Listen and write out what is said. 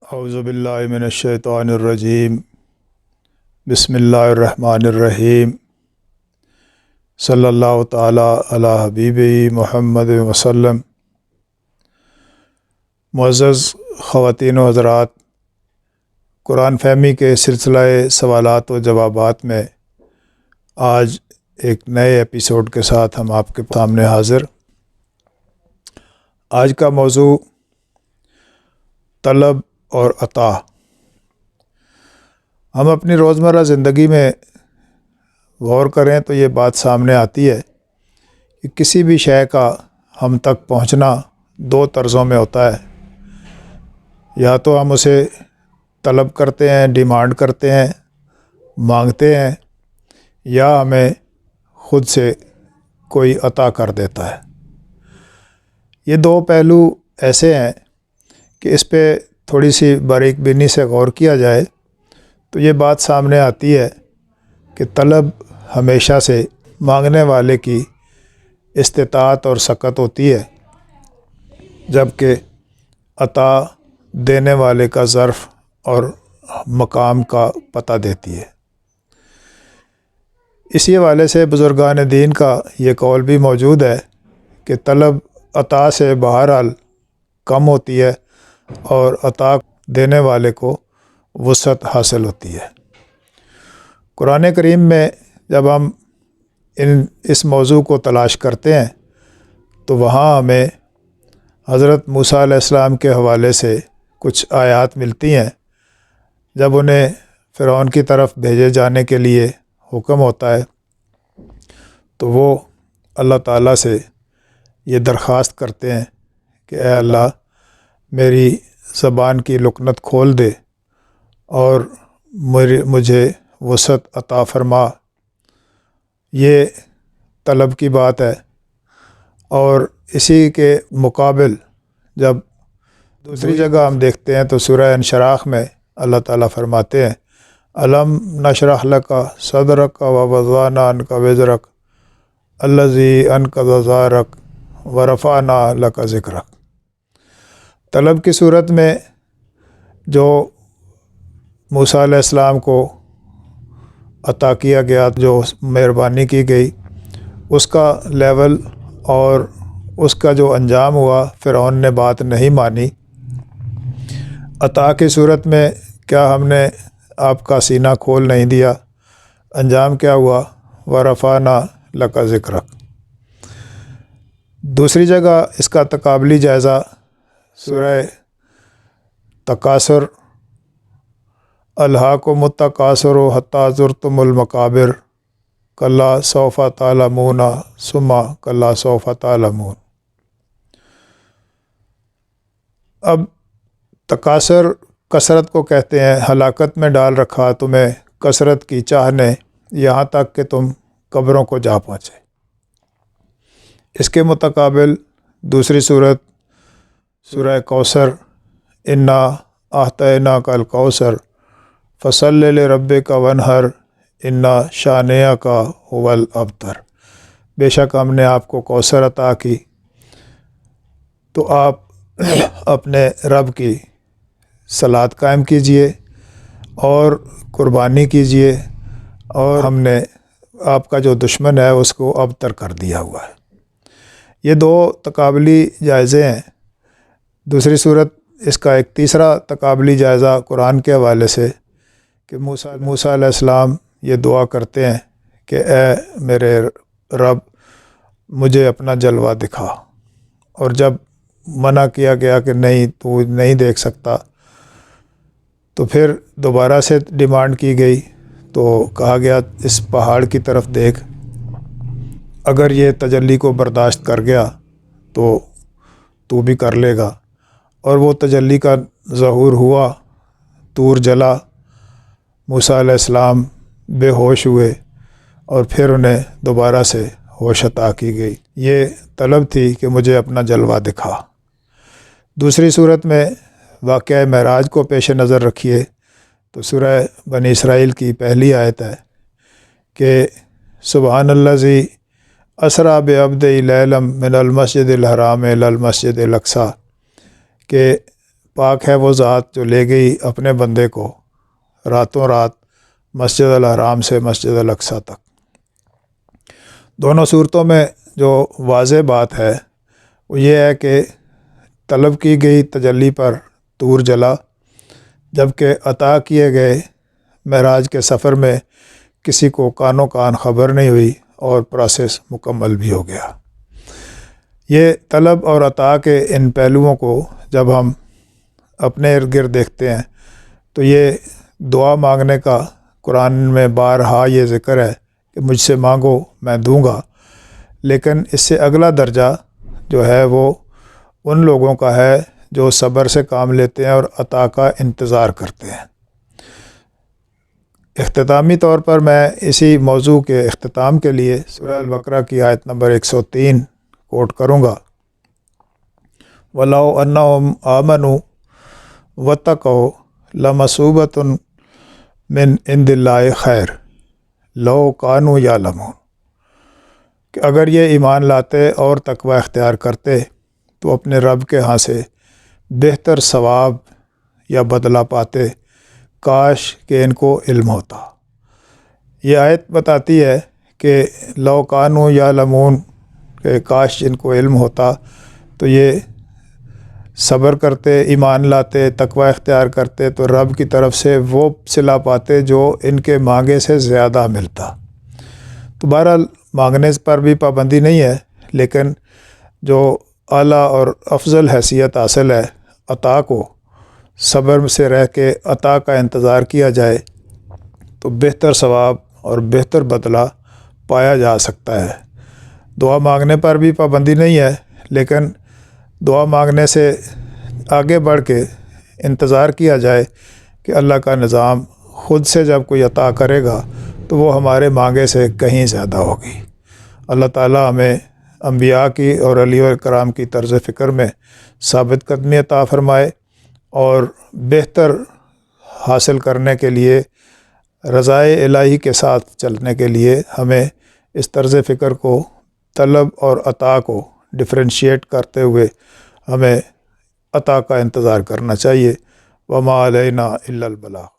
اعوذ باللہ من الشیطان الرجیم بسم اللہ الرحمن الرحیم صلی اللہ تعالی علی حبیبی محمد وسلم۔ معزز خواتین و حضرات، قرآن فہمی کے سلسلہ سوالات و جوابات میں آج ایک نئے ایپیسوڈ کے ساتھ ہم آپ کے سامنے حاضر۔ آج کا موضوع طلب اور عطا۔ ہم اپنی روزمرہ زندگی میں غور کریں تو یہ بات سامنے آتی ہے کہ کسی بھی شے کا ہم تک پہنچنا دو طرزوں میں ہوتا ہے۔ یا تو ہم اسے طلب کرتے ہیں، ڈیمانڈ کرتے ہیں، مانگتے ہیں، یا ہمیں خود سے کوئی عطا کر دیتا ہے۔ یہ دو پہلو ایسے ہیں کہ اس پہ تھوڑی سی باریک بینی سے غور کیا جائے تو یہ بات سامنے آتی ہے کہ طلب ہمیشہ سے مانگنے والے کی استطاعت اور سعت ہوتی ہے، جبکہ عطا دینے والے کا ظرف اور مقام کا پتہ دیتی ہے۔ اسی حوالے سے بزرگان دین کا یہ قول بھی موجود ہے کہ طلب عطا سے بہرحال کم ہوتی ہے اور عطا دینے والے کو وسعت حاصل ہوتی ہے۔ قرآن کریم میں جب ہم اس موضوع کو تلاش کرتے ہیں تو وہاں ہمیں حضرت موسیٰ علیہ السلام کے حوالے سے کچھ آیات ملتی ہیں۔ جب انہیں فرعون کی طرف بھیجے جانے کے لیے حکم ہوتا ہے تو وہ اللہ تعالیٰ سے یہ درخواست کرتے ہیں کہ اے اللہ، میری زبان کی لکنت کھول دے اور مجھے وسعت عطا فرما۔ یہ طلب کی بات ہے۔ اور اسی کے مقابل جب دوسری جگہ ہم دیکھتے ہیں تو سورہ انشراح میں اللہ تعالیٰ فرماتے ہیں الم نشرح لک صدرک ووضعنا عنک وزرک الذی انقض ظہرک ورفعنا لک ذکرک۔ طلب کی صورت میں جو موسیٰ علیہ السلام کو عطا کیا گیا، جو مہربانی کی گئی، اس کا لیول اور اس کا جو انجام ہوا، فرعون نے بات نہیں مانی۔ عطا کی صورت میں کیا ہم نے آپ کا سینہ کھول نہیں دیا؟ انجام کیا ہوا؟ ورفعنا لک ذکرک۔ دوسری جگہ اس کا تقابلی جائزہ سورہ تکاثر الہاکم التکاثر حتی زرتم المقابر کلا سوف تعلمون ثم کلا سوف تعلمون۔ اب تکاثر کثرت کو کہتے ہیں۔ ہلاکت میں ڈال رکھا تمہیں کثرت کی چاہ نے، یہاں تک کہ تم قبروں کو جا پہنچے۔ اس کے متقابل دوسری صورت سورہ کوثر انا اعطیناک الکوثر فصلی لربک وانحر ان شانئک هو الابتر۔ بے شک ہم نے آپ کو کوثر عطا کی تو آپ اپنے رب کی صلاۃ قائم کیجئے اور قربانی کیجئے، اور ہم نے آپ کا جو دشمن ہے اس کو ابتر کر دیا ہوا ہے۔ یہ دو تقابلی جائزے ہیں۔ دوسری صورت اس کا ایک تیسرا تقابلی جائزہ قرآن کے حوالے سے کہ موسیٰ علیہ السلام یہ دعا کرتے ہیں کہ اے میرے رب، مجھے اپنا جلوہ دکھا، اور جب منع کیا گیا کہ نہیں، تو نہیں دیکھ سکتا، تو پھر دوبارہ سے ڈیمانڈ کی گئی تو کہا گیا اس پہاڑ کی طرف دیکھ، اگر یہ تجلی کو برداشت کر گیا تو تو بھی کر لے گا۔ اور وہ تجلی کا ظہور ہوا، طور جلا، موسیٰ علیہ السلام بے ہوش ہوئے اور پھر انہیں دوبارہ سے ہوش عطا کی گئی۔ یہ طلب تھی کہ مجھے اپنا جلوہ دکھا۔ دوسری صورت میں واقعہ معراج کو پیش نظر رکھیے تو سورہ بنی اسرائیل کی پہلی آیت ہے کہ سبحان الذی اسریٰ بعبدہ لیلا من المسجد الحرام الی المسجد الاقصیٰ، کہ پاک ہے وہ ذات جو لے گئی اپنے بندے کو راتوں رات مسجد الحرام سے مسجد الاقصیٰ تک۔ دونوں صورتوں میں جو واضح بات ہے وہ یہ ہے کہ طلب کی گئی تجلی پر طور جلا، جبکہ عطا کیے گئے معراج کے سفر میں کسی کو کانوں کان خبر نہیں ہوئی اور پروسیس مکمل بھی ہو گیا۔ یہ طلب اور عطا کے ان پہلوؤں کو جب ہم اپنے ارد گرد دیکھتے ہیں تو یہ دعا مانگنے کا قرآن میں بارہا یہ ذکر ہے کہ مجھ سے مانگو میں دوں گا، لیکن اس سے اگلا درجہ جو ہے وہ ان لوگوں کا ہے جو صبر سے کام لیتے ہیں اور عطا کا انتظار کرتے ہیں۔ اختتامی طور پر میں اسی موضوع کے اختتام کے لیے سورہ البقرہ کی آیت نمبر 103 کوٹ کروں گا۔ وَلَوْ أَنَّهُمْ آمَنُوا وَاتَّقَوْا لَمَثُوبَةٌ مِّنْ عِندِ اللَّهِ خَيْرٌ لَوْ كَانُوا يَعْلَمُونَ، کہ اگر یہ ایمان لاتے اور تقوی اختیار کرتے تو اپنے رب کے ہاں سے بہتر ثواب یا بدلہ پاتے، کاش کہ ان کو علم ہوتا۔ یہ آیت بتاتی ہے کہ لو کانوا یعلمون، کہ کاش ان کو علم ہوتا تو یہ صبر کرتے، ایمان لاتے، تقوی اختیار کرتے تو رب کی طرف سے وہ صلہ پاتے جو ان کے مانگے سے زیادہ ملتا۔ تو بہرحال مانگنے پر بھی پابندی نہیں ہے، لیکن جو اعلیٰ اور افضل حیثیت حاصل ہے عطا کو، صبر سے رہ کے عطا کا انتظار کیا جائے تو بہتر ثواب اور بہتر بدلہ پایا جا سکتا ہے۔ دعا مانگنے پر بھی پابندی نہیں ہے، لیکن دعا مانگنے سے آگے بڑھ کے انتظار کیا جائے کہ اللہ کا نظام خود سے جب کوئی عطا کرے گا تو وہ ہمارے مانگے سے کہیں زیادہ ہوگی۔ اللہ تعالیٰ ہمیں انبیاء کی اور اولیاء کرام کی طرز فکر میں ثابت قدمی عطا فرمائے، اور بہتر حاصل کرنے کے لیے رضائے الہی کے ساتھ چلنے کے لیے ہمیں اس طرز فکر کو، طلب اور عطا کو ڈفرینشیٹ کرتے ہوئے ہمیں عطا کا انتظار کرنا چاہیے۔ وما علینا الا البلاغ۔